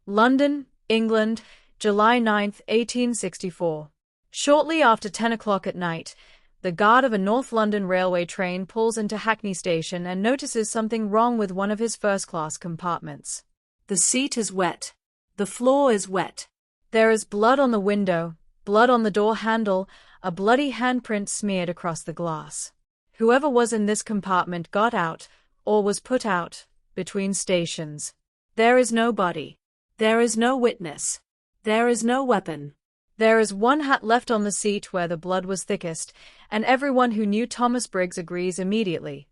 London, England, July 9, 1864. Shortly after 10 o'clock at night, the guard of a North London railway train pulls into Hackney Station and notices something wrong with one of his first-class compartments. The seat is wet. The floor is wet. There is blood on the window, blood on the door handle, a bloody handprint smeared across the glass. Whoever was in this compartment got out, or was put out, between stations. There is no body. There is no witness. There is no weapon. There is one hat left on the seat where the blood was thickest, and everyone who knew Thomas Briggs agrees immediately.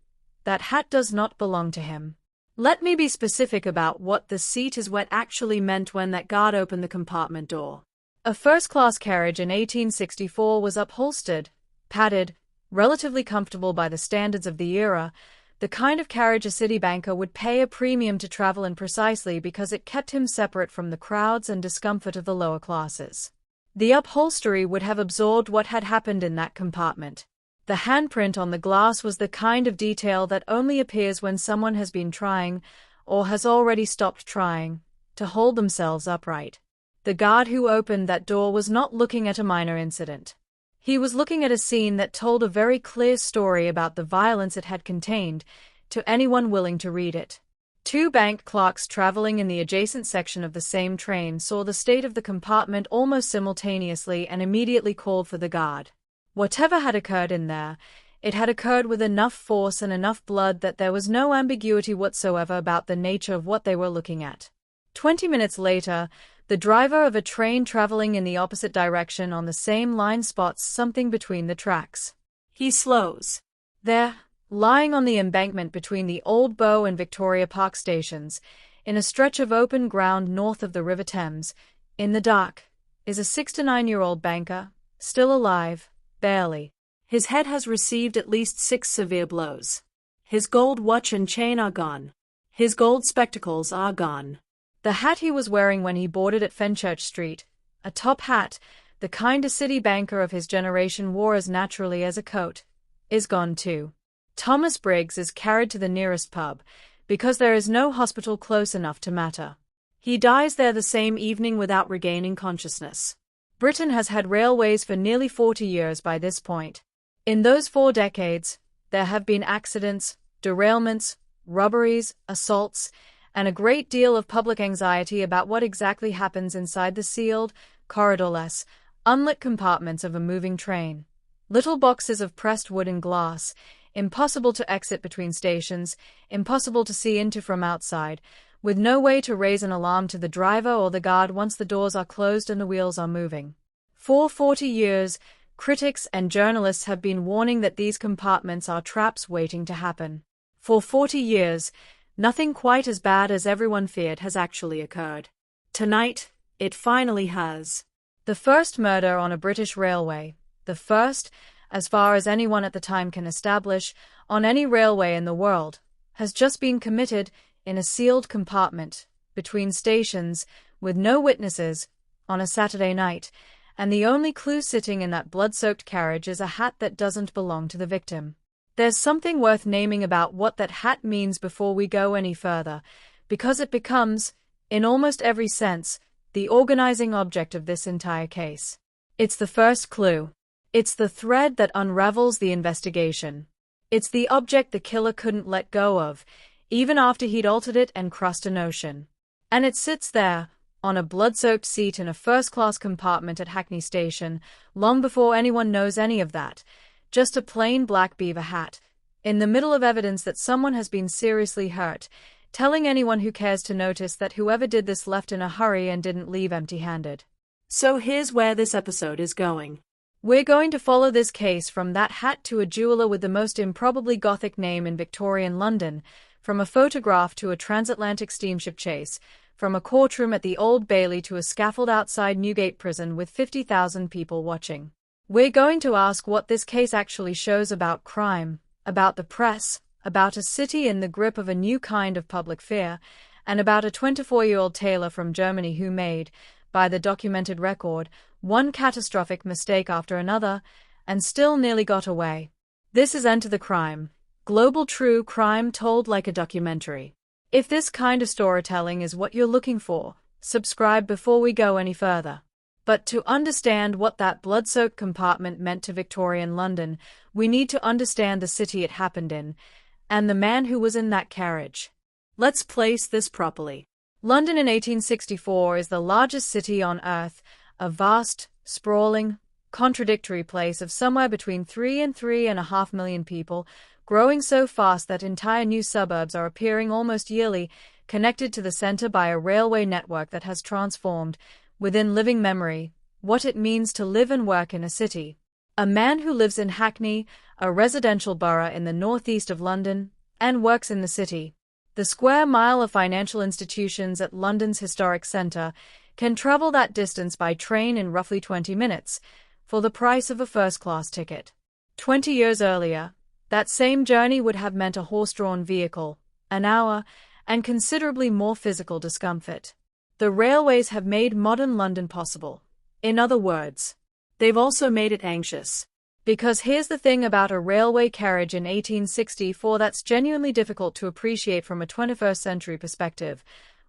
That hat does not belong to him. Let me be specific about what "the seat is wet" actually meant when that guard opened the compartment door. A first-class carriage in 1864 was upholstered, padded, relatively comfortable by the standards of the era, the kind of carriage a city banker would pay a premium to travel in precisely because it kept him separate from the crowds and discomfort of the lower classes. The upholstery would have absorbed what had happened in that compartment. The handprint on the glass was the kind of detail that only appears when someone has been trying, or has already stopped trying, to hold themselves upright. The guard who opened that door was not looking at a minor incident. He was looking at a scene that told a very clear story about the violence it had contained, to anyone willing to read it. Two bank clerks traveling in the adjacent section of the same train saw the state of the compartment almost simultaneously and immediately called for the guard. Whatever had occurred in there, it had occurred with enough force and enough blood that there was no ambiguity whatsoever about the nature of what they were looking at. 20 minutes later, the driver of a train traveling in the opposite direction on the same line spots something between the tracks. He slows. There, lying on the embankment between the Old Bow and Victoria Park stations, in a stretch of open ground north of the River Thames, in the dark, is a 6 to 9-year-old banker, still alive, barely. His head has received at least 6 severe blows. His gold watch and chain are gone. His gold spectacles are gone. The hat he was wearing when he boarded at Fenchurch Street, a top hat, the kind a city banker of his generation wore as naturally as a coat, is gone too. Thomas Briggs is carried to the nearest pub, because there is no hospital close enough to matter. He dies there the same evening without regaining consciousness. Britain has had railways for nearly 40 years by this point. In those 4 decades, there have been accidents, derailments, robberies, assaults, and a great deal of public anxiety about what exactly happens inside the sealed, corridorless, unlit compartments of a moving train. Little boxes of pressed wood and glass, impossible to exit between stations, impossible to see into from outside, with no way to raise an alarm to the driver or the guard once the doors are closed and the wheels are moving. For 40 years, critics and journalists have been warning that these compartments are traps waiting to happen. For 40 years, nothing quite as bad as everyone feared has actually occurred. Tonight, it finally has. The first murder on a British railway, the first, as far as anyone at the time can establish, on any railway in the world, has just been committed in a sealed compartment, between stations, with no witnesses, on a Saturday night, and the only clue sitting in that blood-soaked carriage is a hat that doesn't belong to the victim. There's something worth naming about what that hat means before we go any further, because it becomes, in almost every sense, the organizing object of this entire case. It's the first clue. It's the thread that unravels the investigation. It's the object the killer couldn't let go of, even after he'd altered it and crossed an ocean. And it sits there, on a blood-soaked seat in a first-class compartment at Hackney Station, long before anyone knows any of that. Just a plain black beaver hat, in the middle of evidence that someone has been seriously hurt, telling anyone who cares to notice that whoever did this left in a hurry and didn't leave empty-handed. So here's where this episode is going. We're going to follow this case from that hat to a jeweler with the most improbably Gothic name in Victorian London, from a photograph to a transatlantic steamship chase, from a courtroom at the Old Bailey to a scaffold outside Newgate Prison with 50,000 people watching. We're going to ask what this case actually shows about crime, about the press, about a city in the grip of a new kind of public fear, and about a 24-year-old tailor from Germany who made, by the documented record, one catastrophic mistake after another, and still nearly got away. This is Enter the Crime, global true crime told like a documentary. If this kind of storytelling is what you're looking for, subscribe before we go any further. But to understand what that blood-soaked compartment meant to Victorian London, we need to understand the city it happened in, and the man who was in that carriage. Let's place this properly. London in 1864 is the largest city on Earth, a vast, sprawling, contradictory place of somewhere between 3 and 3.5 million people, growing so fast that entire new suburbs are appearing almost yearly, connected to the center by a railway network that has transformed, within living memory, what it means to live and work in a city. A man who lives in Hackney, a residential borough in the northeast of London, and works in the city. The square mile of financial institutions at London's historic centre can travel that distance by train in roughly 20 minutes, for the price of a first-class ticket. 20 years earlier, that same journey would have meant a horse-drawn vehicle, an hour, and considerably more physical discomfort. The railways have made modern London possible. In other words, they've also made it anxious. Because here's the thing about a railway carriage in 1864 that's genuinely difficult to appreciate from a 21st century perspective.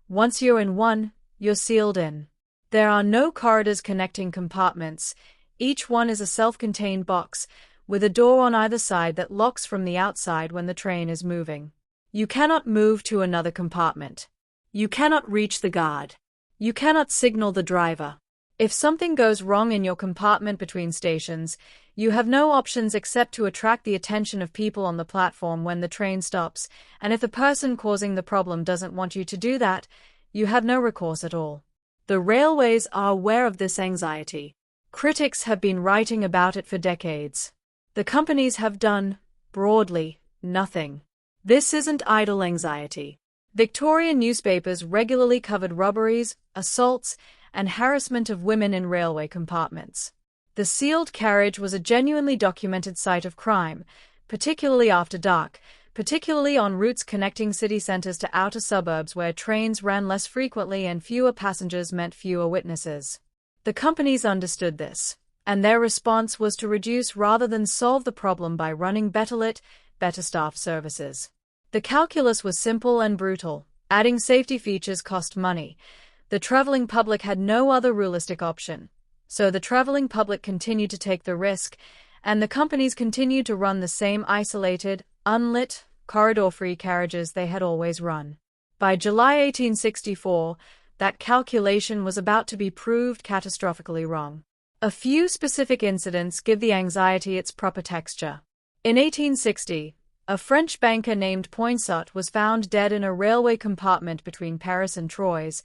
Once you're in one, you're sealed in. There are no corridors connecting compartments. Each one is a self-contained box, with a door on either side that locks from the outside when the train is moving. You cannot move to another compartment. You cannot reach the guard. You cannot signal the driver. If something goes wrong in your compartment between stations, you have no options except to attract the attention of people on the platform when the train stops, and if the person causing the problem doesn't want you to do that, you have no recourse at all. The railways are aware of this anxiety. Critics have been writing about it for decades. The companies have done, broadly, nothing. This isn't idle anxiety. Victorian newspapers regularly covered robberies, assaults, and harassment of women in railway compartments. The sealed carriage was a genuinely documented site of crime, particularly after dark, particularly on routes connecting city centers to outer suburbs where trains ran less frequently and fewer passengers meant fewer witnesses. The companies understood this, and their response was to reduce rather than solve the problem by running better lit, better staffed services. The calculus was simple and brutal. Adding safety features cost money. The traveling public had no other realistic option. So the traveling public continued to take the risk, and the companies continued to run the same isolated, unlit, corridor-free carriages they had always run. By July 1864, that calculation was about to be proved catastrophically wrong. A few specific incidents give the anxiety its proper texture. In 1860, a French banker named Poinsot was found dead in a railway compartment between Paris and Troyes,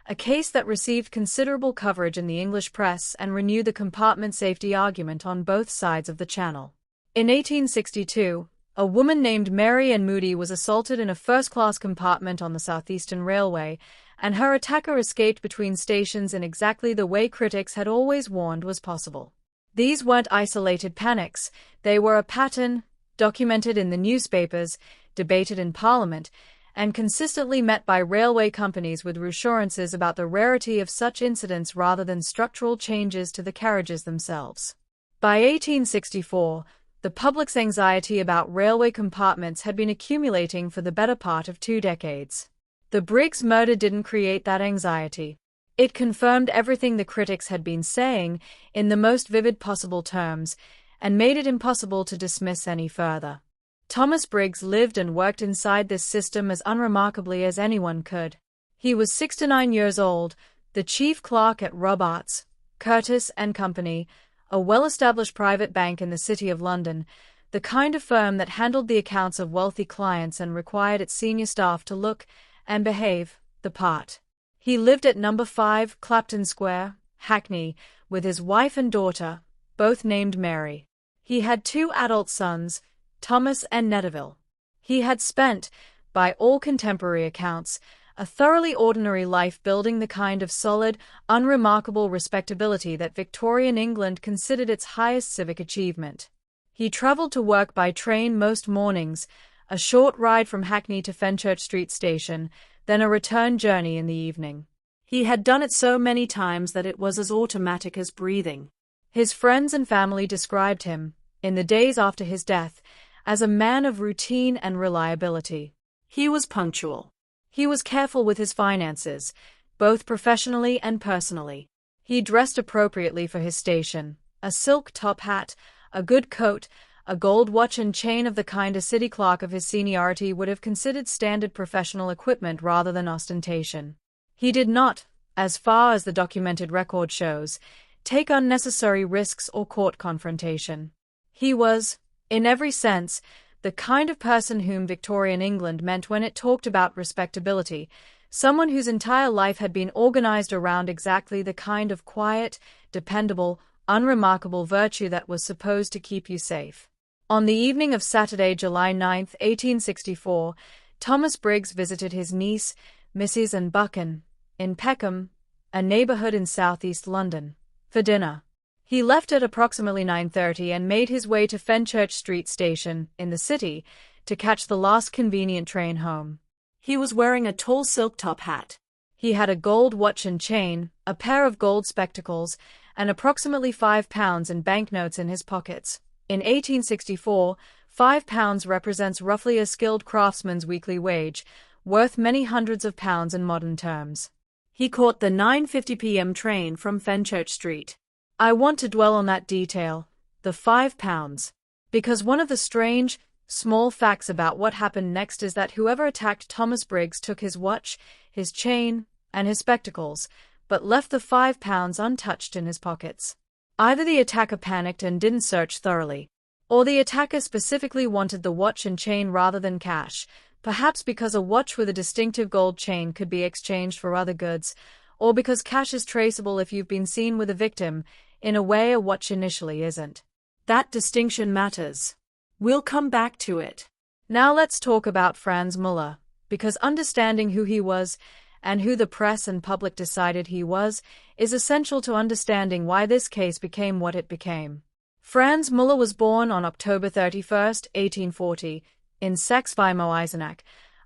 a case that received considerable coverage in the English press and renewed the compartment safety argument on both sides of the channel. In 1862, a woman named Mary Ann Moody was assaulted in a first-class compartment on the Southeastern Railway, and her attacker escaped between stations in exactly the way critics had always warned was possible. These weren't isolated panics, they were a pattern, documented in the newspapers, debated in Parliament, and consistently met by railway companies with reassurances about the rarity of such incidents rather than structural changes to the carriages themselves. By 1864, the public's anxiety about railway compartments had been accumulating for the better part of 2 decades. The Briggs murder didn't create that anxiety. It confirmed everything the critics had been saying in the most vivid possible terms, and made it impossible to dismiss any further. Thomas Briggs lived and worked inside this system as unremarkably as anyone could. He was 69 years old, the chief clerk at Robarts, Curtis and Company, a well-established private bank in the City of London, the kind of firm that handled the accounts of wealthy clients and required its senior staff to look and behave the part. He lived at No. 5 Clapton Square, Hackney, with his wife and daughter, both named Mary. He had 2 adult sons, Thomas and Netterville. He had spent, by all contemporary accounts, a thoroughly ordinary life building the kind of solid, unremarkable respectability that Victorian England considered its highest civic achievement. He travelled to work by train most mornings, a short ride from Hackney to Fenchurch Street station, then a return journey in the evening. He had done it so many times that it was as automatic as breathing. His friends and family described him, in the days after his death, as a man of routine and reliability. He was punctual. He was careful with his finances, both professionally and personally. He dressed appropriately for his station: a silk top hat, a good coat, a gold watch and chain of the kind a city clerk of his seniority would have considered standard professional equipment rather than ostentation. He did not, as far as the documented record shows, take unnecessary risks or court confrontation. He was, in every sense, the kind of person whom Victorian England meant when it talked about respectability, someone whose entire life had been organized around exactly the kind of quiet, dependable, unremarkable virtue that was supposed to keep you safe. On the evening of Saturday, July 9, 1864, Thomas Briggs visited his niece, Mrs. Anne Buchan, in Peckham, a neighborhood in southeast London, for dinner. He left at approximately 9:30 and made his way to Fenchurch Street station, in the city, to catch the last convenient train home. He was wearing a tall silk top hat. He had a gold watch and chain, a pair of gold spectacles, and approximately £5 in banknotes in his pockets. In 1864, £5 represents roughly a skilled craftsman's weekly wage, worth many hundreds of pounds in modern terms. He caught the 9:50 p.m. train from Fenchurch Street. I want to dwell on that detail, the £5, because one of the strange, small facts about what happened next is that whoever attacked Thomas Briggs took his watch, his chain, and his spectacles, but left the £5 untouched in his pockets. Either the attacker panicked and didn't search thoroughly, or the attacker specifically wanted the watch and chain rather than cash, perhaps because a watch with a distinctive gold chain could be exchanged for other goods, or because cash is traceable if you've been seen with a victim, in a way a watch initially isn't. That distinction matters. We'll come back to it. Now let's talk about Franz Müller, because understanding who he was, and who the press and public decided he was, is essential to understanding why this case became what it became. Franz Müller was born on October 31, 1840, in Saxe-Weimar-Eisenach,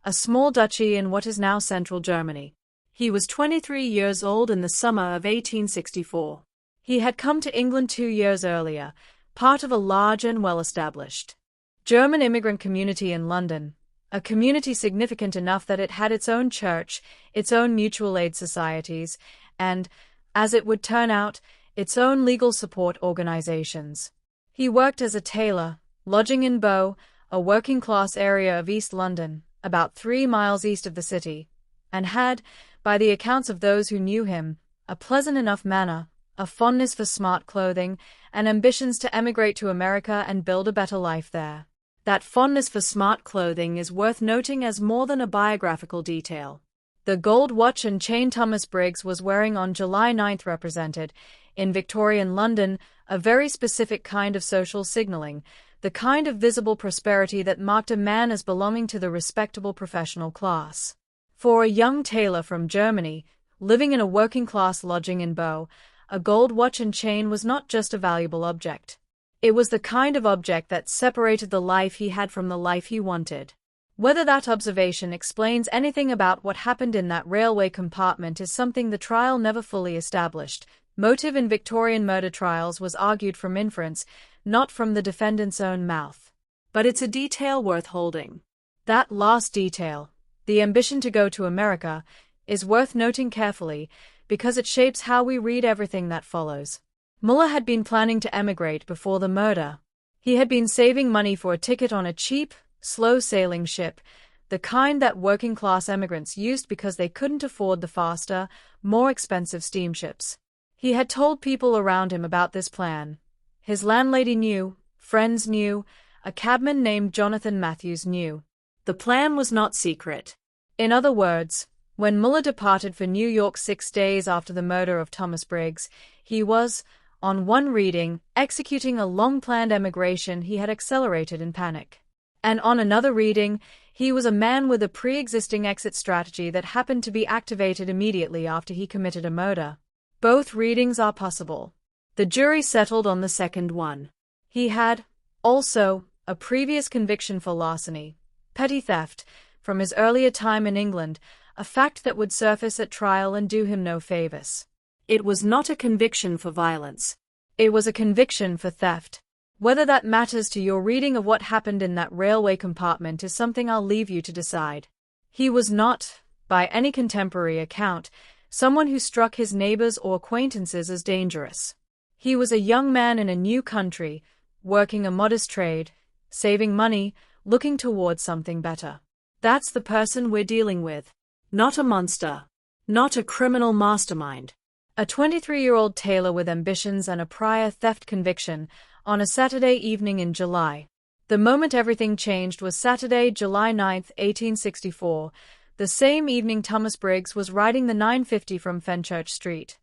a small duchy in what is now central Germany. He was 23 years old in the summer of 1864. He had come to England 2 years earlier, part of a large and well-established German immigrant community in London, a community significant enough that it had its own church, its own mutual aid societies, and, as it would turn out, its own legal support organizations. He worked as a tailor, lodging in Bow, a working-class area of East London, about 3 miles east of the city, and had, by the accounts of those who knew him, a pleasant enough manner, a fondness for smart clothing, and ambitions to emigrate to America and build a better life there. That fondness for smart clothing is worth noting as more than a biographical detail. The gold watch and chain Thomas Briggs was wearing on July 9 represented, in Victorian London, a very specific kind of social signaling, the kind of visible prosperity that marked a man as belonging to the respectable professional class. For a young tailor from Germany, living in a working-class lodging in Bow, a gold watch and chain was not just a valuable object. It was the kind of object that separated the life he had from the life he wanted. Whether that observation explains anything about what happened in that railway compartment is something the trial never fully established. Motive in Victorian murder trials was argued from inference, not from the defendant's own mouth. But it's a detail worth holding. That last detail, the ambition to go to America, is worth noting carefully, because it shapes how we read everything that follows. Müller had been planning to emigrate before the murder. He had been saving money for a ticket on a cheap, slow-sailing ship, the kind that working-class emigrants used because they couldn't afford the faster, more expensive steamships. He had told people around him about this plan. His landlady knew, friends knew, a cabman named Jonathan Matthews knew. The plan was not secret. In other words, when Müller departed for New York 6 days after the murder of Thomas Briggs, he was, on one reading, executing a long-planned emigration he had accelerated in panic. And on another reading, he was a man with a pre-existing exit strategy that happened to be activated immediately after he committed a murder. Both readings are possible. The jury settled on the second one. He had, also, a previous conviction for larceny, petty theft, from his earlier time in England, a fact that would surface at trial and do him no favors. It was not a conviction for violence. It was a conviction for theft. Whether that matters to your reading of what happened in that railway compartment is something I'll leave you to decide. He was not, by any contemporary account, someone who struck his neighbors or acquaintances as dangerous. He was a young man in a new country, working a modest trade, saving money, looking towards something better. That's the person we're dealing with. Not a monster. Not a criminal mastermind. A 23-year-old tailor with ambitions and a prior theft conviction on a Saturday evening in July. The moment everything changed was Saturday, July 9, 1864, the same evening Thomas Briggs was riding the 950 from Fenchurch Street.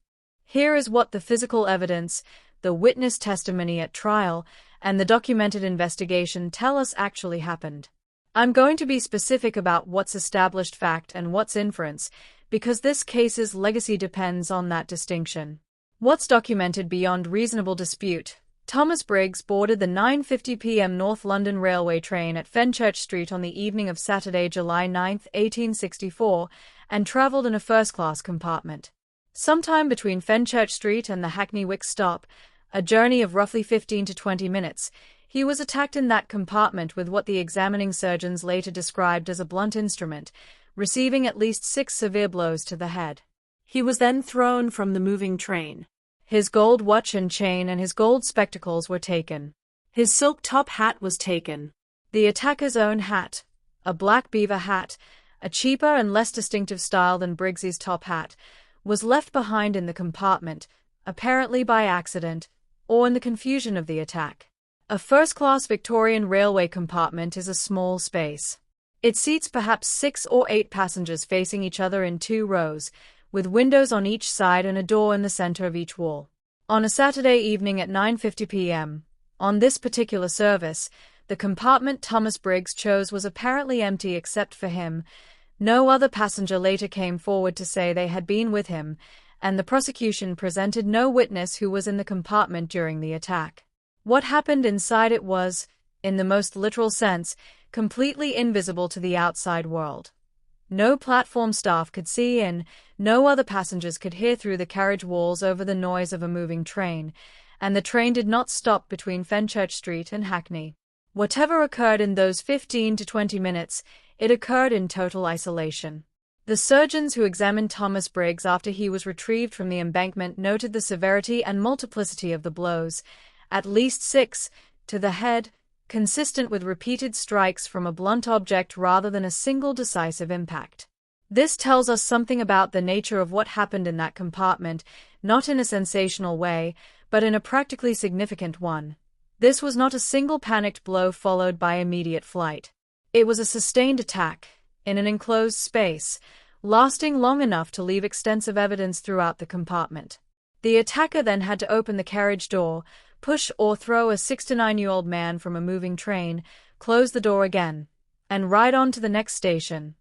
Here is what the physical evidence, the witness testimony at trial, and the documented investigation tell us actually happened. I'm going to be specific about what's established fact and what's inference, because this case's legacy depends on that distinction. What's documented beyond reasonable dispute? Thomas Briggs boarded the 9:50 p.m. North London Railway train at Fenchurch Street on the evening of Saturday, July 9, 1864, and travelled in a first-class compartment. Sometime between Fenchurch Street and the Hackney Wick stop, a journey of roughly 15 to 20 minutes, he was attacked in that compartment with what the examining surgeons later described as a blunt instrument, receiving at least 6 severe blows to the head. He was then thrown from the moving train. His gold watch and chain and his gold spectacles were taken. His silk top hat was taken. The attacker's own hat, a black beaver hat, a cheaper and less distinctive style than Briggs's top hat, was left behind in the compartment, apparently by accident, or in the confusion of the attack. A first-class Victorian railway compartment is a small space. It seats perhaps 6 or 8 passengers facing each other in 2 rows, with windows on each side and a door in the center of each wall. On a Saturday evening at 9:50 p.m., on this particular service, the compartment Thomas Briggs chose was apparently empty except for him. No other passenger later came forward to say they had been with him, and the prosecution presented no witness who was in the compartment during the attack. What happened inside it was, in the most literal sense, completely invisible to the outside world. No platform staff could see in, no other passengers could hear through the carriage walls over the noise of a moving train, and the train did not stop between Fenchurch Street and Hackney. Whatever occurred in those 15 to 20 minutes, it occurred in total isolation. The surgeons who examined Thomas Briggs after he was retrieved from the embankment noted the severity and multiplicity of the blows, at least 6, to the head, consistent with repeated strikes from a blunt object rather than a single decisive impact. This tells us something about the nature of what happened in that compartment, not in a sensational way, but in a practically significant one. This was not a single panicked blow followed by immediate flight. It was a sustained attack, in an enclosed space, lasting long enough to leave extensive evidence throughout the compartment. The attacker then had to open the carriage door, push or throw a 6 to 9-year-old man from a moving train, close the door again, and ride on to the next station,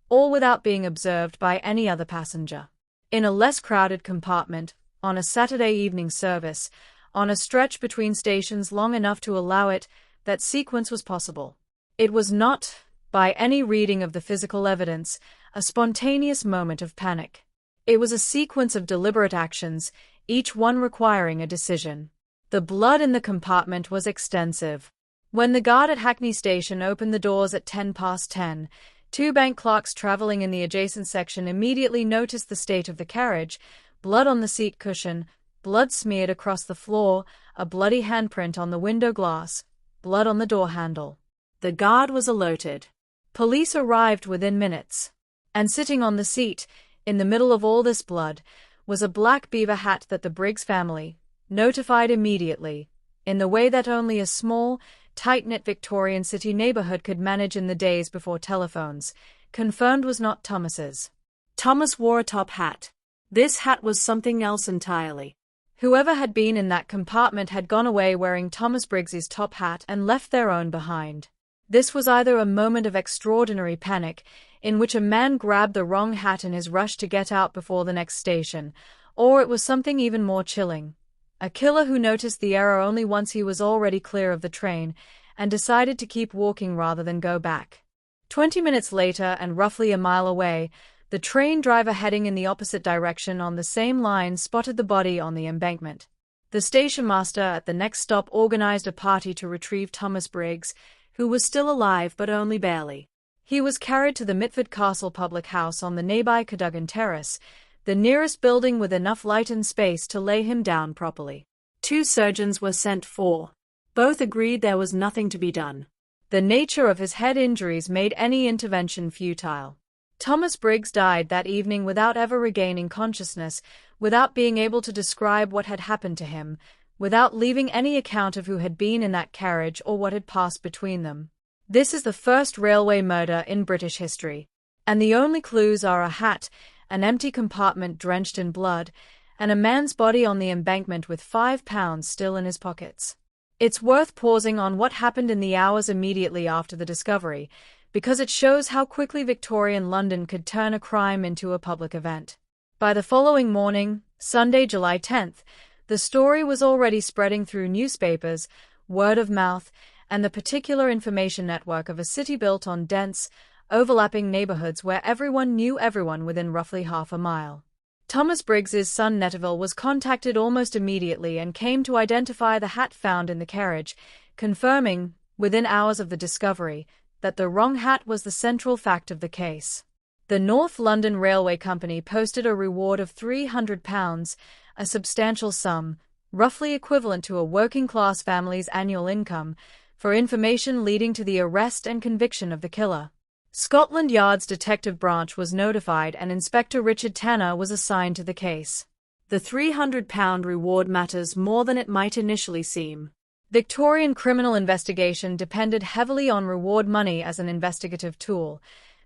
all without being observed by any other passenger. In a less crowded compartment, on a Saturday evening service, on a stretch between stations long enough to allow it, that sequence was possible. It was not, by any reading of the physical evidence, a spontaneous moment of panic. It was a sequence of deliberate actions, each one requiring a decision. The blood in the compartment was extensive. When the guard at Hackney Station opened the doors at 10:10, 2 bank clerks traveling in the adjacent section immediately noticed the state of the carriage: blood on the seat cushion, blood smeared across the floor, a bloody handprint on the window glass, blood on the door handle. The guard was alerted. Police arrived within minutes. And sitting on the seat, in the middle of all this blood, was a black beaver hat that the Briggs family, notified immediately, in the way that only a small, tight-knit Victorian city neighborhood could manage in the days before telephones, confirmed was not Thomas's. Thomas wore a top hat. This hat was something else entirely. Whoever had been in that compartment had gone away wearing Thomas Briggs's top hat and left their own behind. This was either a moment of extraordinary panic, in which a man grabbed the wrong hat in his rush to get out before the next station, or it was something even more chilling. A killer who noticed the error only once he was already clear of the train, and decided to keep walking rather than go back. 20 minutes later, and roughly a mile away, the train driver heading in the opposite direction on the same line spotted the body on the embankment. The station master at the next stop organized a party to retrieve Thomas Briggs, who was still alive but only barely. He was carried to the Mitford Castle public house on the nearby Cadogan Terrace, the nearest building with enough light and space to lay him down properly. 2 surgeons were sent for. Both agreed there was nothing to be done. The nature of his head injuries made any intervention futile. Thomas Briggs died that evening without ever regaining consciousness, without being able to describe what had happened to him, without leaving any account of who had been in that carriage or what had passed between them. This is the first railway murder in British history, and the only clues are a hat, an empty compartment drenched in blood, and a man's body on the embankment with £5 still in his pockets. It's worth pausing on what happened in the hours immediately after the discovery, because it shows how quickly Victorian London could turn a crime into a public event. By the following morning, Sunday, July 10th, the story was already spreading through newspapers, word of mouth, and the particular information network of a city built on dense, overlapping neighborhoods where everyone knew everyone within roughly half a mile. Thomas Briggs's son Netterville was contacted almost immediately and came to identify the hat found in the carriage, confirming, within hours of the discovery, that the wrong hat was the central fact of the case. The North London Railway Company posted a reward of £300, a substantial sum, roughly equivalent to a working-class family's annual income, for information leading to the arrest and conviction of the killer. Scotland Yard's detective branch was notified and Inspector Richard Tanner was assigned to the case. The £300 reward matters more than it might initially seem. Victorian criminal investigation depended heavily on reward money as an investigative tool.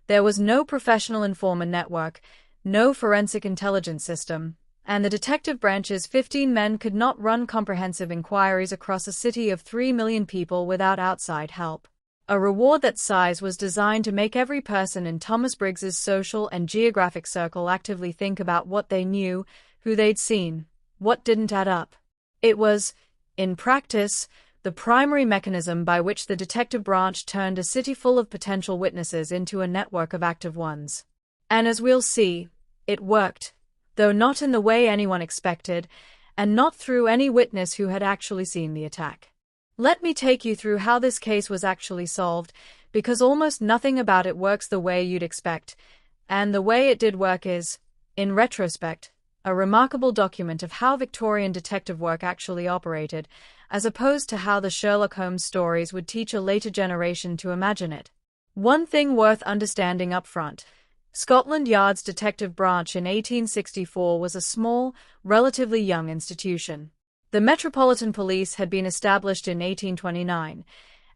There was no professional informant network, no forensic intelligence system, and the detective branch's 15 men could not run comprehensive inquiries across a city of 3 million people without outside help. A reward that size was designed to make every person in Thomas Briggs's social and geographic circle actively think about what they knew, who they'd seen, what didn't add up. It was, in practice, the primary mechanism by which the detective branch turned a city full of potential witnesses into a network of active ones. And as we'll see, it worked, though not in the way anyone expected, and not through any witness who had actually seen the attack. Let me take you through how this case was actually solved, because almost nothing about it works the way you'd expect, and the way it did work is, in retrospect, a remarkable document of how Victorian detective work actually operated, as opposed to how the Sherlock Holmes stories would teach a later generation to imagine it. One thing worth understanding up front: Scotland Yard's detective branch in 1864 was a small, relatively young institution. The Metropolitan Police had been established in 1829,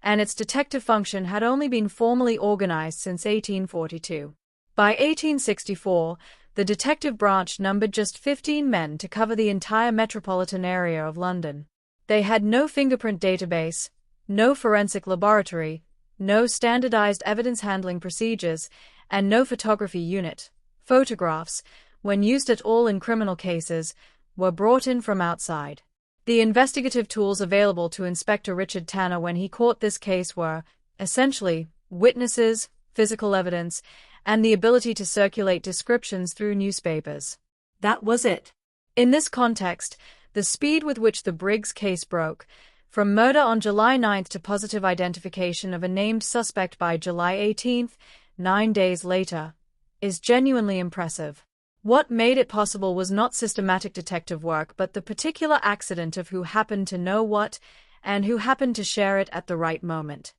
and its detective function had only been formally organized since 1842. By 1864, the detective branch numbered just 15 men to cover the entire metropolitan area of London. They had no fingerprint database, no forensic laboratory, no standardized evidence handling procedures, and no photography unit. Photographs, when used at all in criminal cases, were brought in from outside. The investigative tools available to Inspector Richard Tanner when he caught this case were, essentially, witnesses, physical evidence, and the ability to circulate descriptions through newspapers. That was it. In this context, the speed with which the Briggs case broke, from murder on July 9th to positive identification of a named suspect by July 18th, 9 days later, is genuinely impressive. What made it possible was not systematic detective work but the particular accident of who happened to know what and who happened to share it at the right moment.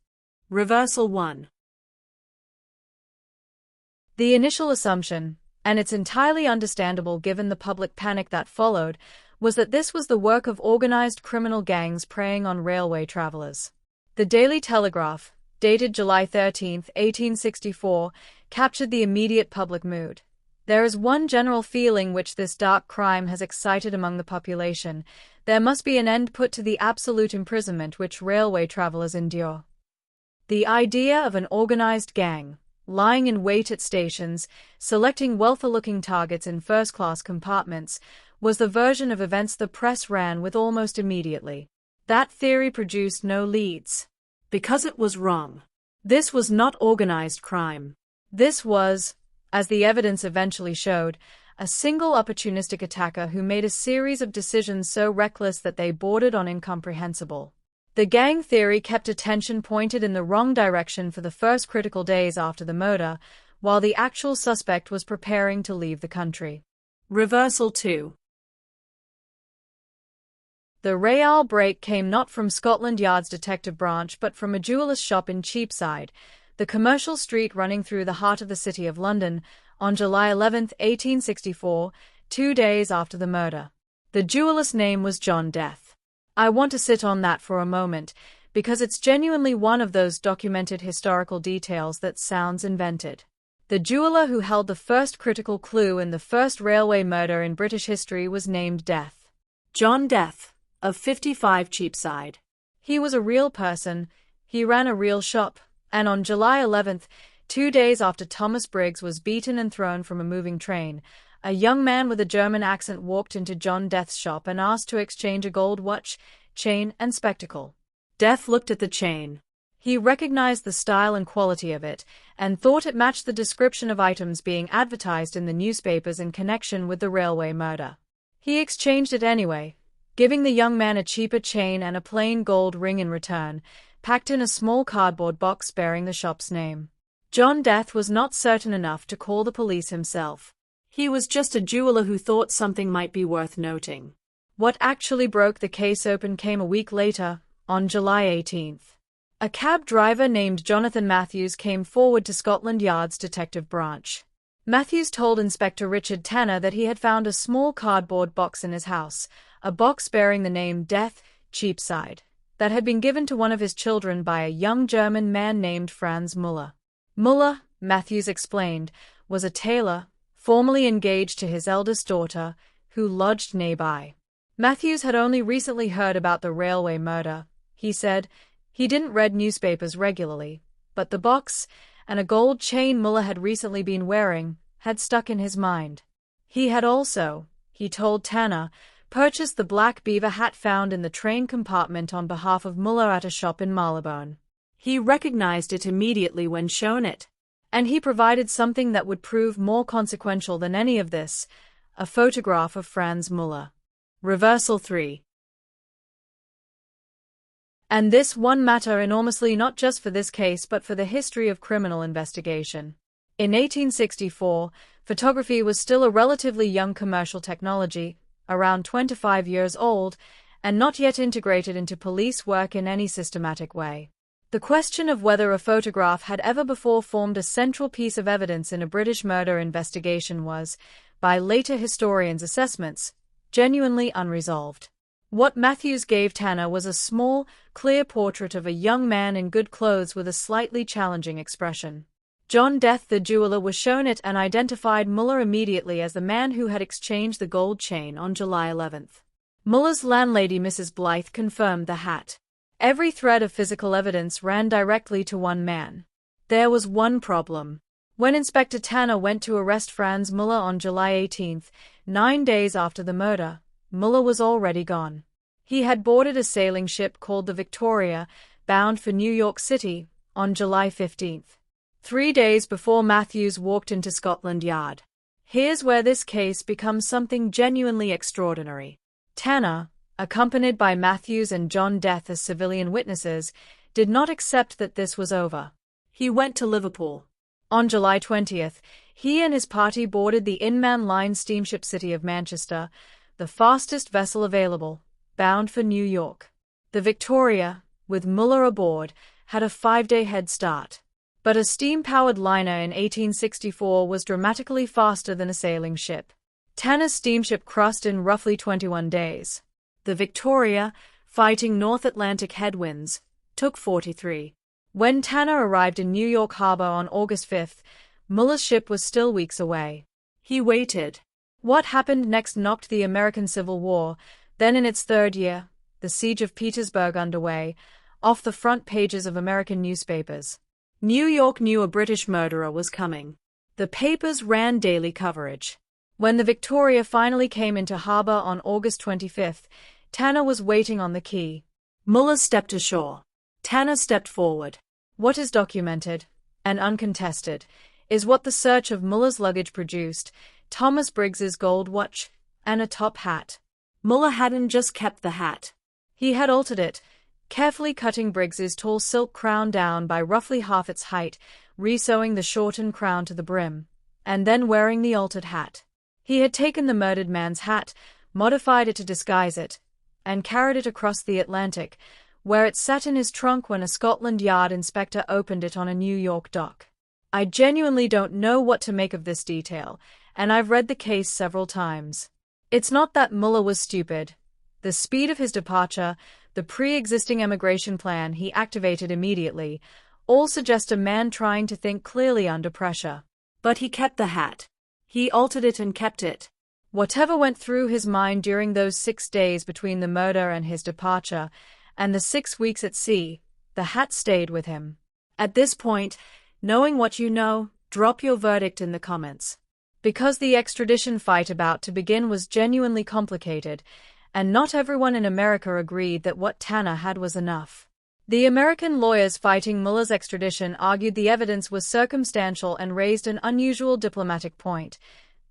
Reversal 1. The initial assumption, and it's entirely understandable given the public panic that followed, was that this was the work of organized criminal gangs preying on railway travelers. The Daily Telegraph, dated July 13, 1864, captured the immediate public mood. There is one general feeling which this dark crime has excited among the population: there must be an end put to the absolute imprisonment which railway travelers endure. The idea of an organized gang, lying in wait at stations, selecting wealthy-looking targets in first-class compartments, was the version of events the press ran with almost immediately. That theory produced no leads. Because it was wrong. This was not organized crime. This was, as the evidence eventually showed, a single opportunistic attacker who made a series of decisions so reckless that they bordered on incomprehensible. The gang theory kept attention pointed in the wrong direction for the first critical days after the murder, while the actual suspect was preparing to leave the country. Reversal 2. The Real break came not from Scotland Yard's detective branch but from a jeweller's shop in Cheapside, the commercial street running through the heart of the City of London, on July 11, 1864, 2 days after the murder. The jeweller's name was John Death. I want to sit on that for a moment, because it's genuinely one of those documented historical details that sounds invented. The jeweller who held the first critical clue in the first railway murder in British history was named Death. John Death, of 55 Cheapside. He was a real person, he ran a real shop, and on July 11th, 2 days after Thomas Briggs was beaten and thrown from a moving train, a young man with a German accent walked into John Death's shop and asked to exchange a gold watch, chain, and spectacle. Death looked at the chain. He recognized the style and quality of it, and thought it matched the description of items being advertised in the newspapers in connection with the railway murder. He exchanged it anyway, giving the young man a cheaper chain and a plain gold ring in return, packed in a small cardboard box bearing the shop's name. John Death was not certain enough to call the police himself. He was just a jeweller who thought something might be worth noting. What actually broke the case open came a week later, on July 18th. A cab driver named Jonathan Matthews came forward to Scotland Yard's detective branch. Matthews told Inspector Richard Tanner that he had found a small cardboard box in his house, a box bearing the name Death, Cheapside, that had been given to one of his children by a young German man named Franz Müller. Müller, Matthews explained, was a tailor, formerly engaged to his eldest daughter, who lodged nearby. Matthews had only recently heard about the railway murder, he said. He didn't read newspapers regularly, but the box, and a gold chain Müller had recently been wearing, had stuck in his mind. He had also, he told Tanner, purchased the black beaver hat found in the train compartment on behalf of Müller at a shop in Marylebone. He recognized it immediately when shown it. And he provided something that would prove more consequential than any of this, a photograph of Franz Müller. Reversal 3. And this one matter enormously not just for this case but for the history of criminal investigation. In 1864, photography was still a relatively young commercial technology, around 25 years old, and not yet integrated into police work in any systematic way. The question of whether a photograph had ever before formed a central piece of evidence in a British murder investigation was, by later historians' assessments, genuinely unresolved. What Matthews gave Tanner was a small, clear portrait of a young man in good clothes with a slightly challenging expression. John Death the jeweller was shown it and identified Müller immediately as the man who had exchanged the gold chain on July 11th. Müller's landlady Mrs. Blythe confirmed the hat. Every thread of physical evidence ran directly to one man. There was one problem. When Inspector Tanner went to arrest Franz Müller on July 18th, 9 days after the murder, Müller was already gone. He had boarded a sailing ship called the Victoria, bound for New York City, on July 15th. 3 days before Matthews walked into Scotland Yard. Here's where this case becomes something genuinely extraordinary. Tanner, accompanied by Matthews and John Death as civilian witnesses, did not accept that this was over. He went to Liverpool. On July 20th, he and his party boarded the Inman Line steamship City of Manchester, the fastest vessel available, bound for New York. The Victoria, with Müller aboard, had a 5-day head start. But a steam-powered liner in 1864 was dramatically faster than a sailing ship. Tanner's steamship crossed in roughly 21 days. The Victoria, fighting North Atlantic headwinds, took 43. When Tanner arrived in New York Harbor on August 5th, Müller's ship was still weeks away. He waited. What happened next knocked the American Civil War, then in its third year, the Siege of Petersburg underway, off the front pages of American newspapers. New York knew a British murderer was coming. The papers ran daily coverage. When the Victoria finally came into harbor on August 25th, Tanner was waiting on the quay. Müller stepped ashore. Tanner stepped forward. What is documented, and uncontested, is what the search of Müller's luggage produced: Thomas Briggs's gold watch, and a top hat. Müller hadn't just kept the hat. He had altered it, carefully cutting Briggs's tall silk crown down by roughly half its height, resewing the shortened crown to the brim, and then wearing the altered hat. He had taken the murdered man's hat, modified it to disguise it, and carried it across the Atlantic, where it sat in his trunk when a Scotland Yard inspector opened it on a New York dock. I genuinely don't know what to make of this detail, and I've read the case several times. It's not that Müller was stupid. The speed of his departure, the pre-existing emigration plan he activated immediately, all suggest a man trying to think clearly under pressure. But he kept the hat. He altered it and kept it. Whatever went through his mind during those 6 days between the murder and his departure, and the 6 weeks at sea, the hat stayed with him. At this point, knowing what you know, drop your verdict in the comments. Because the extradition fight about to begin was genuinely complicated, and not everyone in America agreed that what Tanner had was enough. The American lawyers fighting Müller's extradition argued the evidence was circumstantial and raised an unusual diplomatic point.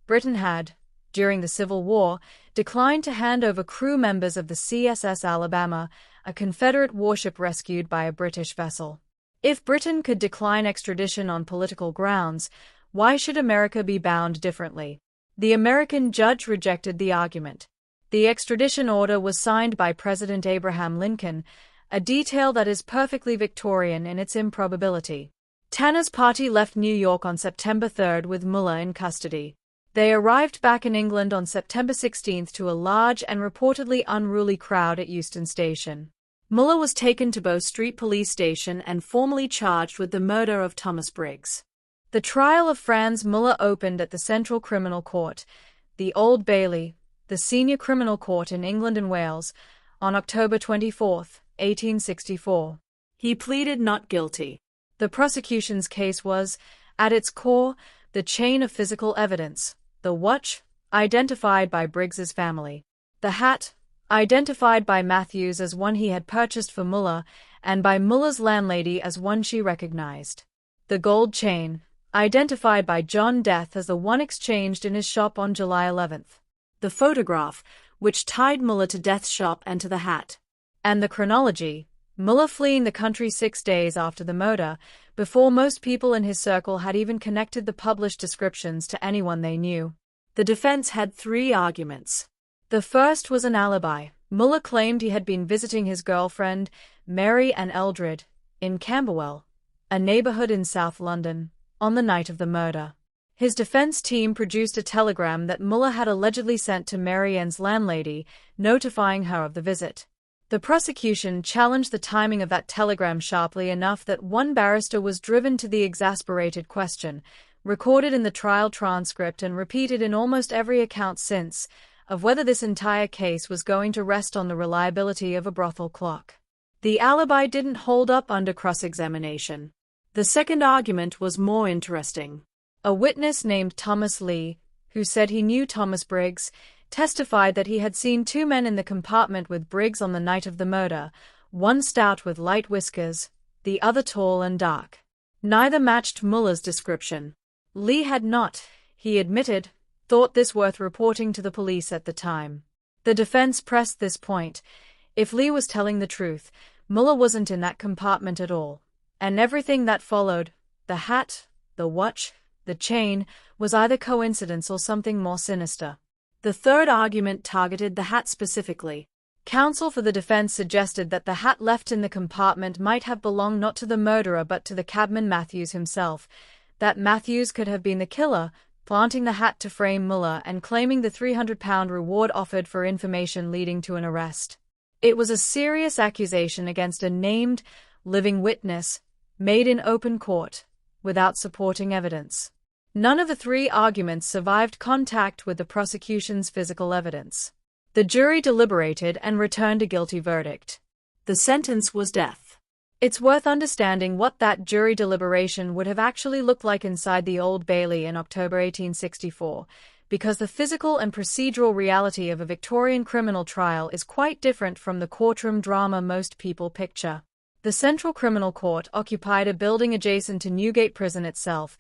Britain had, during the Civil War, declined to hand over crew members of the CSS Alabama, a Confederate warship rescued by a British vessel. If Britain could decline extradition on political grounds, why should America be bound differently? The American judge rejected the argument. The extradition order was signed by President Abraham Lincoln, a detail that is perfectly Victorian in its improbability. Tanner's party left New York on September 3 with Müller in custody. They arrived back in England on September 16 to a large and reportedly unruly crowd at Euston Station. Müller was taken to Bow Street Police Station and formally charged with the murder of Thomas Briggs. The trial of Franz Müller opened at the Central Criminal Court, the Old Bailey, the senior criminal court in England and Wales, on October 24, 1864. He pleaded not guilty. The prosecution's case was, at its core, the chain of physical evidence: the watch, identified by Briggs's family; the hat, identified by Matthews as one he had purchased for Müller, and by Müller's landlady as one she recognized; the gold chain, identified by John Death as the one exchanged in his shop on July 11; the photograph, which tied Müller to Death's shop and to the hat; and the chronology, Müller fleeing the country 6 days after the murder, before most people in his circle had even connected the published descriptions to anyone they knew. The defense had 3 arguments. The first was an alibi. Müller claimed he had been visiting his girlfriend, Mary Ann Eldred, in Camberwell, a neighborhood in South London, on the night of the murder. His defense team produced a telegram that Müller had allegedly sent to Mary Ann's landlady, notifying her of the visit. The prosecution challenged the timing of that telegram sharply enough that one barrister was driven to the exasperated question, recorded in the trial transcript and repeated in almost every account since, of whether this entire case was going to rest on the reliability of a brothel clock. The alibi didn't hold up under cross-examination. The second argument was more interesting. A witness named Thomas Lee, who said he knew Thomas Briggs, testified that he had seen 2 men in the compartment with Briggs on the night of the murder, one stout with light whiskers, the other tall and dark. Neither matched Müller's description. Lee had not, he admitted, thought this worth reporting to the police at the time. The defense pressed this point. If Lee was telling the truth, Müller wasn't in that compartment at all, and everything that followed, the hat, the watch, the chain, was either coincidence or something more sinister. The third argument targeted the hat specifically. Counsel for the defense suggested that the hat left in the compartment might have belonged not to the murderer but to the cabman Matthews himself, that Matthews could have been the killer, planting the hat to frame Müller and claiming the £300 reward offered for information leading to an arrest. It was a serious accusation against a named, living witness, made in open court, without supporting evidence. None of the 3 arguments survived contact with the prosecution's physical evidence. The jury deliberated and returned a guilty verdict. The sentence was death. It's worth understanding what that jury deliberation would have actually looked like inside the Old Bailey in October 1864, because the physical and procedural reality of a Victorian criminal trial is quite different from the courtroom drama most people picture. The Central Criminal Court occupied a building adjacent to Newgate Prison itself,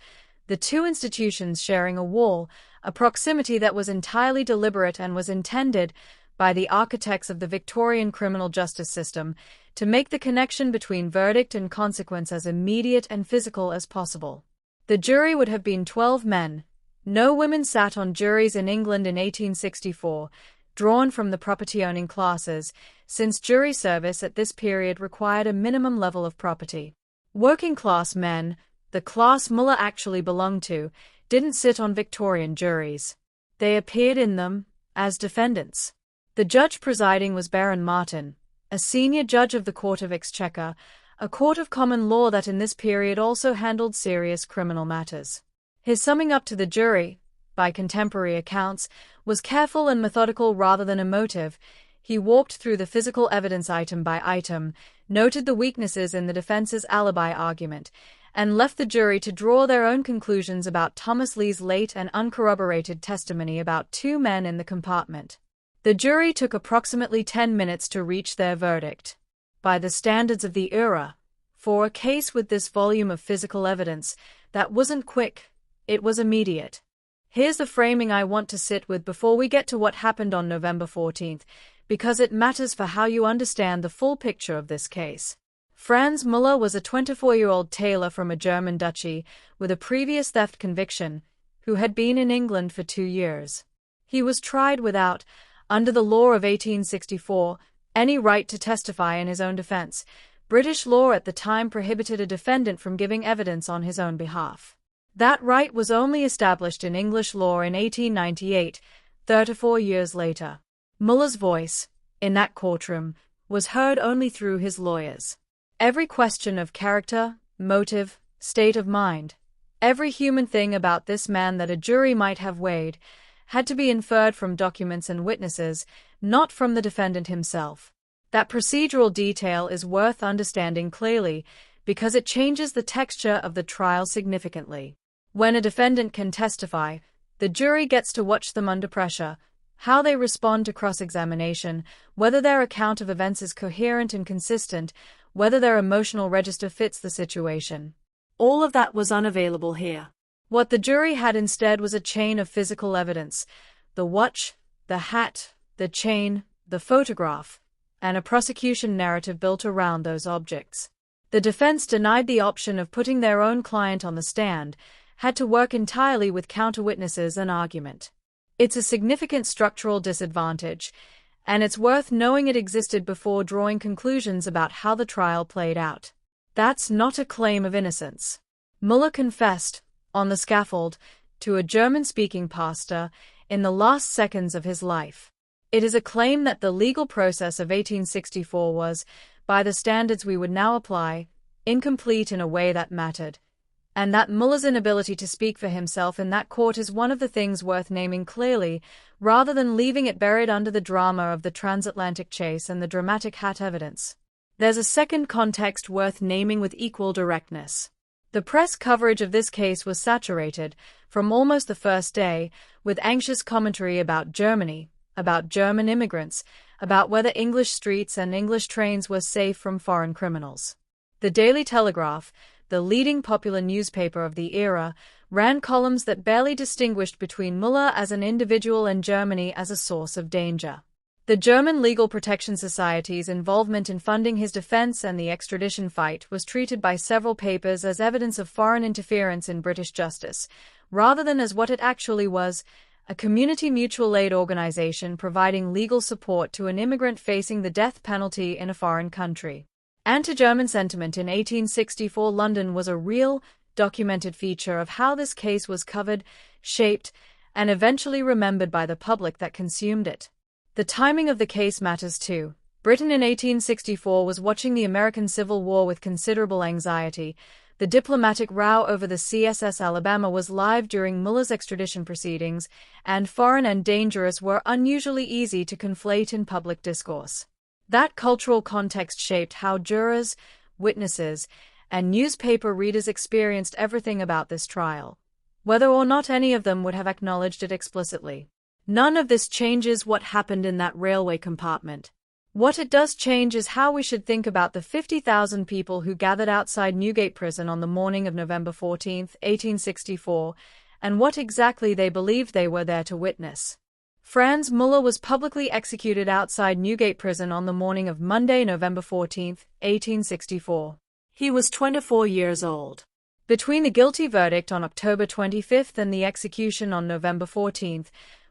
the 2 institutions sharing a wall, a proximity that was entirely deliberate and was intended, by the architects of the Victorian criminal justice system, to make the connection between verdict and consequence as immediate and physical as possible. The jury would have been 12 men, No women sat on juries in England in 1864, drawn from the property-owning classes, since jury service at this period required a minimum level of property. Working-class men, the class Müller actually belonged to, didn't sit on Victorian juries. They appeared in them as defendants. The judge presiding was Baron Martin, a senior judge of the Court of Exchequer, a court of common law that in this period also handled serious criminal matters. His summing up to the jury, by contemporary accounts, was careful and methodical rather than emotive. He walked through the physical evidence item by item, noted the weaknesses in the defense's alibi argument, and left the jury to draw their own conclusions about Thomas Lee's late and uncorroborated testimony about two men in the compartment. The jury took approximately 10 minutes to reach their verdict. By the standards of the era, for a case with this volume of physical evidence, that wasn't quick, it was immediate. Here's the framing I want to sit with before we get to what happened on November 14th, because it matters for how you understand the full picture of this case. Franz Müller was a 24-year-old tailor from a German duchy with a previous theft conviction, who had been in England for 2 years. He was tried without, under the law of 1864, any right to testify in his own defense. British law at the time prohibited a defendant from giving evidence on his own behalf. That right was only established in English law in 1898, 34 years later. Müller's voice, in that courtroom, was heard only through his lawyers. Every question of character, motive, state of mind, every human thing about this man that a jury might have weighed, had to be inferred from documents and witnesses, not from the defendant himself. That procedural detail is worth understanding clearly, because it changes the texture of the trial significantly. When a defendant can testify, the jury gets to watch them under pressure, how they respond to cross-examination, whether their account of events is coherent and consistent, whether their emotional register fits the situation. All of that was unavailable here. What the jury had instead was a chain of physical evidence: the watch, the hat, the chain, the photograph, and a prosecution narrative built around those objects. The defense denied the option of putting their own client on the stand, had to work entirely with counter-witnesses and argument. It's a significant structural disadvantage, and it's worth knowing it existed before drawing conclusions about how the trial played out. That's not a claim of innocence. Müller confessed, on the scaffold, to a German-speaking pastor in the last seconds of his life. It is a claim that the legal process of 1864 was, by the standards we would now apply, incomplete in a way that mattered, and that Müller's inability to speak for himself in that court is one of the things worth naming clearly, rather than leaving it buried under the drama of the transatlantic chase and the dramatic hat evidence. There's a second context worth naming with equal directness. The press coverage of this case was saturated, from almost the first day, with anxious commentary about Germany, about German immigrants, about whether English streets and English trains were safe from foreign criminals. The Daily Telegraph, the leading popular newspaper of the era, ran columns that barely distinguished between Müller as an individual and Germany as a source of danger. The German Legal Protection Society's involvement in funding his defense and the extradition fight was treated by several papers as evidence of foreign interference in British justice, rather than as what it actually was, a community mutual aid organization providing legal support to an immigrant facing the death penalty in a foreign country. Anti-German sentiment in 1864 London was a real, documented feature of how this case was covered, shaped, and eventually remembered by the public that consumed it. The timing of the case matters too. Britain in 1864 was watching the American Civil War with considerable anxiety. The diplomatic row over the CSS Alabama was live during Müller's extradition proceedings, and foreign and dangerous were unusually easy to conflate in public discourse. That cultural context shaped how jurors, witnesses, and newspaper readers experienced everything about this trial, whether or not any of them would have acknowledged it explicitly. None of this changes what happened in that railway compartment. What it does change is how we should think about the 50,000 people who gathered outside Newgate Prison on the morning of November 14, 1864, and what exactly they believed they were there to witness. Franz Müller was publicly executed outside Newgate Prison on the morning of Monday, November 14, 1864. He was 24 years old. Between the guilty verdict on October 25 and the execution on November 14,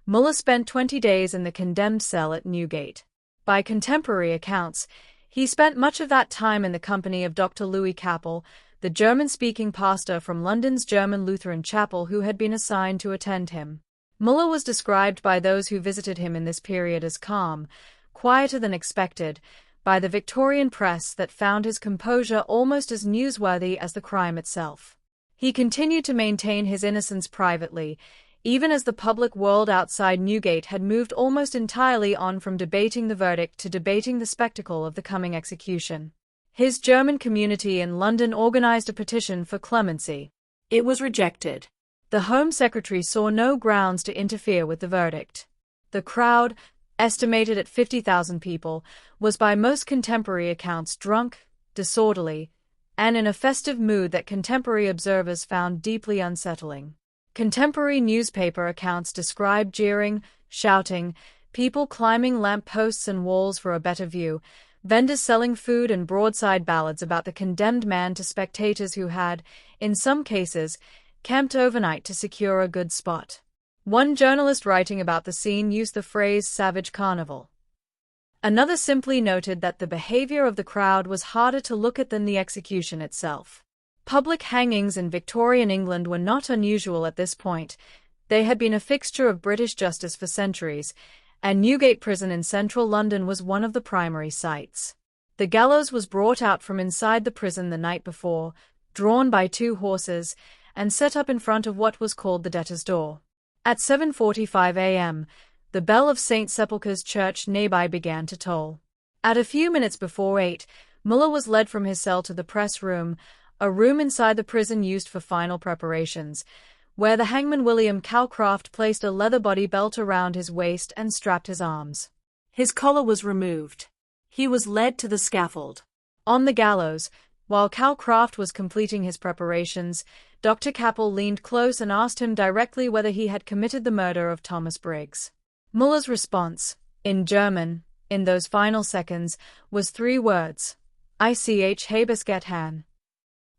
Müller spent 20 days in the condemned cell at Newgate. By contemporary accounts, he spent much of that time in the company of Dr. Louis Capel, the German-speaking pastor from London's German Lutheran chapel who had been assigned to attend him. Müller was described by those who visited him in this period as calm, quieter than expected, by the Victorian press that found his composure almost as newsworthy as the crime itself. He continued to maintain his innocence privately, even as the public world outside Newgate had moved almost entirely on from debating the verdict to debating the spectacle of the coming execution. His German community in London organized a petition for clemency. It was rejected. The Home Secretary saw no grounds to interfere with the verdict. The crowd, estimated at 50,000 people, was by most contemporary accounts drunk, disorderly, and in a festive mood that contemporary observers found deeply unsettling. Contemporary newspaper accounts describe jeering, shouting, people climbing lamp posts and walls for a better view, vendors selling food and broadside ballads about the condemned man to spectators who had, in some cases, camped overnight to secure a good spot. One journalist writing about the scene used the phrase savage carnival. Another simply noted that the behavior of the crowd was harder to look at than the execution itself. Public hangings in Victorian England were not unusual at this point. They had been a fixture of British justice for centuries, and Newgate Prison in central London was one of the primary sites. The gallows was brought out from inside the prison the night before, drawn by 2 horses, and set up in front of what was called the debtor's door. At 7:45 a.m., the bell of St. Sepulchre's Church nearby began to toll. At a few minutes before 8, Müller was led from his cell to the press room, a room inside the prison used for final preparations, where the hangman William Calcraft placed a leather body belt around his waist and strapped his arms. His collar was removed. He was led to the scaffold. On the gallows, while Calcraft was completing his preparations, Dr. Capel leaned close and asked him directly whether he had committed the murder of Thomas Briggs. Müller's response, in German, in those final seconds, was 3 words: Ich habe es getan.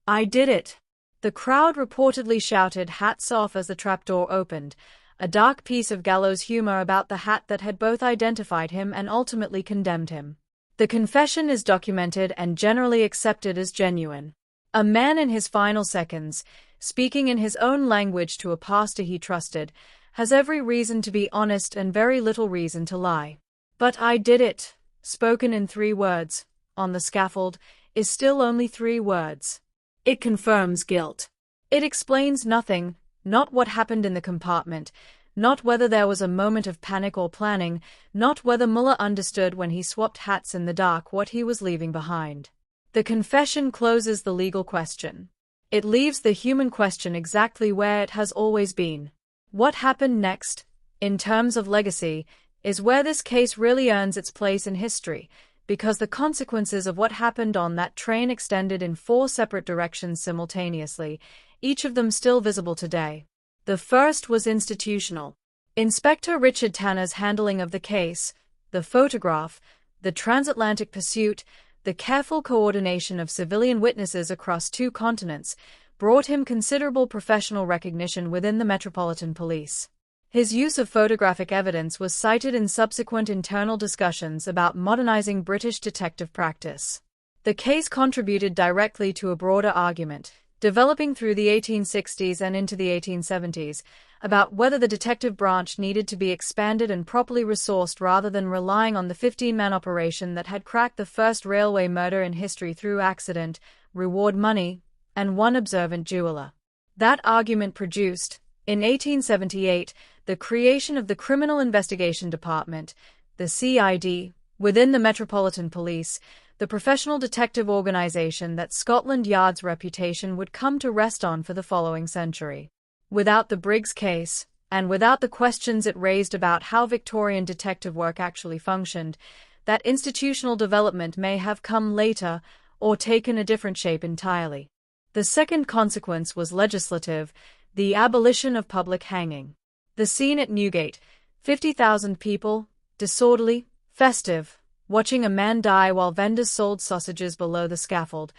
I did it. The crowd reportedly shouted hats off as the trapdoor opened, a dark piece of gallows humor about the hat that had both identified him and ultimately condemned him. The confession is documented and generally accepted as genuine. A man in his final seconds, speaking in his own language to a pastor he trusted, has every reason to be honest and very little reason to lie. But I did it, spoken in 3 words, on the scaffold, is still only 3 words. It confirms guilt. It explains nothing, not what happened in the compartment, not whether there was a moment of panic or planning, not whether Müller understood when he swapped hats in the dark what he was leaving behind. The confession closes the legal question. It leaves the human question exactly where it has always been. What happened next, in terms of legacy, is where this case really earns its place in history, because the consequences of what happened on that train extended in 4 separate directions simultaneously, each of them still visible today. The first was institutional. Inspector Richard Tanner's handling of the case, the photograph, the transatlantic pursuit, the careful coordination of civilian witnesses across 2 continents, brought him considerable professional recognition within the Metropolitan Police. His use of photographic evidence was cited in subsequent internal discussions about modernizing British detective practice. The case contributed directly to a broader argument, developing through the 1860s and into the 1870s, about whether the detective branch needed to be expanded and properly resourced rather than relying on the 15-man operation that had cracked the first railway murder in history through accident, reward money, and one observant jeweler. That argument produced, in 1878, the creation of the Criminal Investigation Department, the CID, within the Metropolitan Police, the professional detective organization that Scotland Yard's reputation would come to rest on for the following century. Without the Briggs case, and without the questions it raised about how Victorian detective work actually functioned, that institutional development may have come later or taken a different shape entirely. The second consequence was legislative, the abolition of public hanging. The scene at Newgate, 50,000 people, disorderly, festive, watching a man die while vendors sold sausages below the scaffold,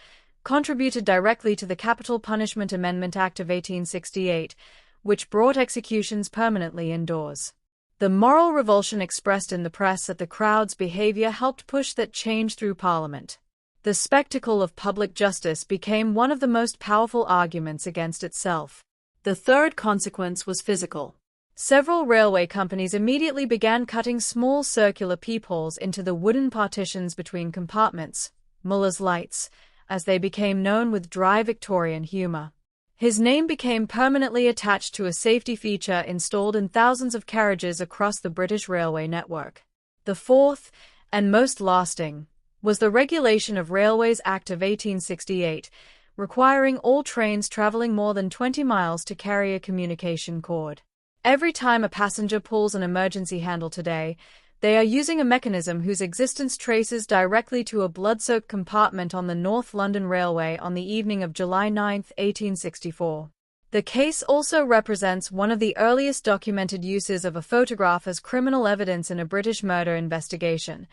contributed directly to the Capital Punishment Amendment Act of 1868, which brought executions permanently indoors. The moral revulsion expressed in the press at the crowd's behavior helped push that change through Parliament. The spectacle of public justice became one of the most powerful arguments against itself. The third consequence was physical. Several railway companies immediately began cutting small circular peepholes into the wooden partitions between compartments, Müller's lights, as they became known with dry Victorian humor. His name became permanently attached to a safety feature installed in thousands of carriages across the British railway network. The fourth, and most lasting, was the Regulation of Railways Act of 1868, requiring all trains travelling more than 20 miles to carry a communication cord. Every time a passenger pulls an emergency handle today, they are using a mechanism whose existence traces directly to a blood-soaked compartment on the North London Railway on the evening of July 9, 1864. The case also represents one of the earliest documented uses of a photograph as criminal evidence in a British murder investigation.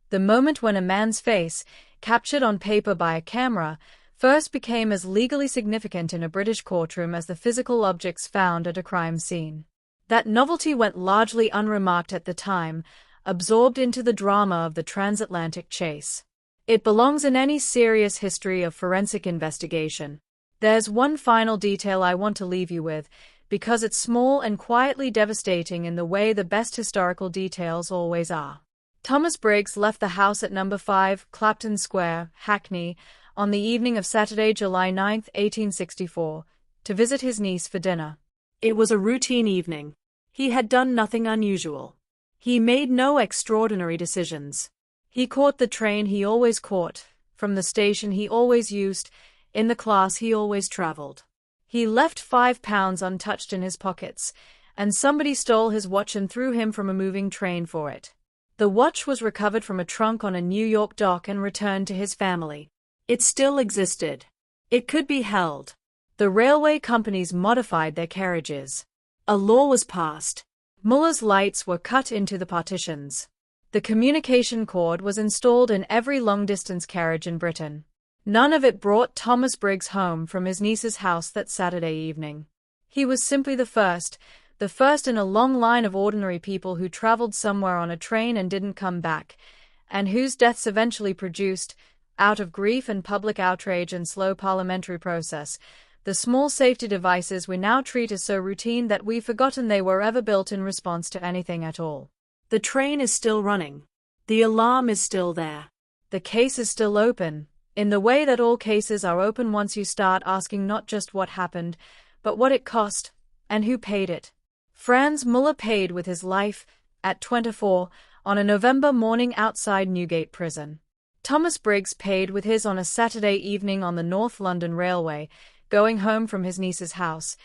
The moment when a man's face, captured on paper by a camera, first became as legally significant in a British courtroom as the physical objects found at a crime scene. That novelty went largely unremarked at the time, absorbed into the drama of the Transatlantic chase. It belongs in any serious history of forensic investigation. There's one final detail I want to leave you with, because it's small and quietly devastating in the way the best historical details always are. Thomas Briggs left the house at No. 5, Clapton Square, Hackney, on the evening of Saturday, July 9, 1864, to visit his niece for dinner. It was a routine evening. He had done nothing unusual. He made no extraordinary decisions. He caught the train he always caught, from the station he always used, in the class he always travelled. He left £5 untouched in his pockets, and somebody stole his watch and threw him from a moving train for it. The watch was recovered from a trunk on a New York dock and returned to his family. It still existed. It could be held. The railway companies modified their carriages. A law was passed. Müller's lights were cut into the partitions. The communication cord was installed in every long-distance carriage in Britain. None of it brought Thomas Briggs home from his niece's house that Saturday evening. He was simply the first in a long line of ordinary people who travelled somewhere on a train and didn't come back, and whose deaths eventually produced, out of grief and public outrage and slow parliamentary process, the small safety devices we now treat as so routine that we've forgotten they were ever built in response to anything at all. The train is still running. The alarm is still there. The case is still open, in the way that all cases are open once you start asking not just what happened, but what it cost, and who paid it. Franz Müller paid with his life, at 24, on a November morning outside Newgate Prison. Thomas Briggs paid with his on a Saturday evening on the North London Railway, going home from his niece's house,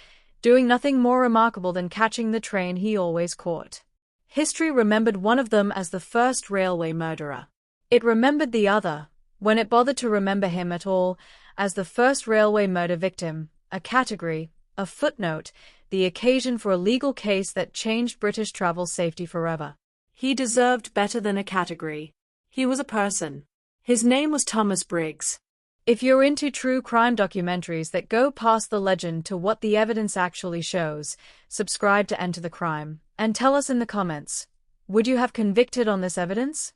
doing nothing more remarkable than catching the train he always caught. History remembered one of them as the first railway murderer. It remembered the other, when it bothered to remember him at all, as the first railway murder victim, a category, a footnote, the occasion for a legal case that changed British travel safety forever. He deserved better than a category. He was a person. His name was Thomas Briggs. If you're into true crime documentaries that go past the legend to what the evidence actually shows, subscribe to Enter the Crime, and tell us in the comments, would you have convicted on this evidence?